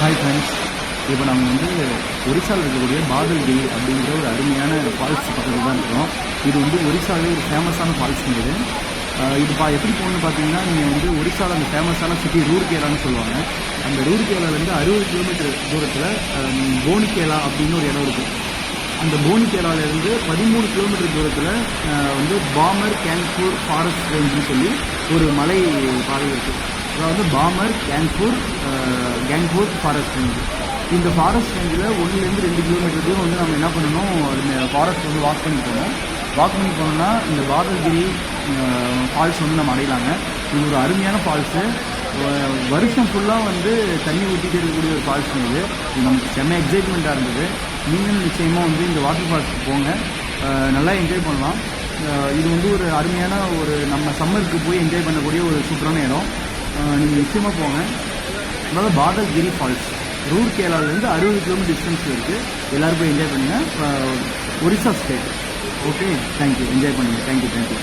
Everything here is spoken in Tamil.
ஹாய் ஃப்ரெண்ட்ஸ், இப்போ நம்ம வந்து ஒரிசாவில் இருக்கக்கூடிய பாதல்கிரி அப்படிங்கிற ஒரு அருமையான ஃபால்ஸ் பக்கத்தில் தான் இருக்கிறோம். இது வந்து ஒரிசாவிலே ஒரு ஃபேமஸான ஃபால்ஸுங்க இது. இது எப்படி போகணுன்னு பார்த்தீங்கன்னா, நீங்கள் வந்து ஒரிசாவில் அந்த ஃபேமஸான சிட்டி ரூர்கேலான்னு சொல்லுவாங்க. அந்த ரூர்கேலாலேருந்து 60 கிலோமீட்டர் தூரத்தில் போனிகேலா அப்படின்னு ஒரு இடம் இருக்குது. அந்த போனிகேலாவிலேருந்து 13 கிலோமீட்டர் தூரத்தில் வந்து பாமர் கேன்பூர் ஃபாரஸ்ட் ரேஞ்சுன்னு சொல்லி ஒரு மலை பாதை இருக்குது. அதாவது பாமர் கேன்பூர் ஃபாரஸ்ட் ரேஞ்சு. இந்த ஃபாரஸ்ட் ரேஞ்சில் 1லேருந்து 2 கிலோமீட்டர் தூரம் வந்து நம்ம என்ன பண்ணணும், அந்த ஃபாரஸ்ட் வந்து வாக் பண்ணி போனோம்னா இந்த பாதல்கிரி ஃபால்ஸ் வந்து நம்ம அடையலாங்க. இது ஒரு அருமையான ஃபால்ஸு. வருஷம் ஃபுல்லாக வந்து தண்ணி ஊற்றிட்டு இருக்கக்கூடிய ஒரு ஃபால்ஸ் இது நமக்கு செம்ம எக்ஸைட்மெண்ட்டாக இருந்தது. நீங்களும் நிச்சயமாக வந்து இந்த வாட்டர் ஃபால்ஸுக்கு போங்க, நல்லா என்ஜாய் பண்ணலாம். இது வந்து ஒரு அருமையான நம்ம சம்மருக்கு போய் என்ஜாய் பண்ணக்கூடிய ஒரு சூப்பரான இடம். நீங்கள் நிச்சயமாக போங்க. அதாவது பாதல்கிரி ஃபால்ஸ் ரூர்கேலாவிலேருந்து 60 கிலோமீட்டர் டிஸ்டன்ஸில் இருக்குது. எல்லோரும் போய் என்ஜாய் பண்ணுங்கள். Orissa state. Okay, thank you. Enjoy பண்ணுங்கள். தேங்க்யூ.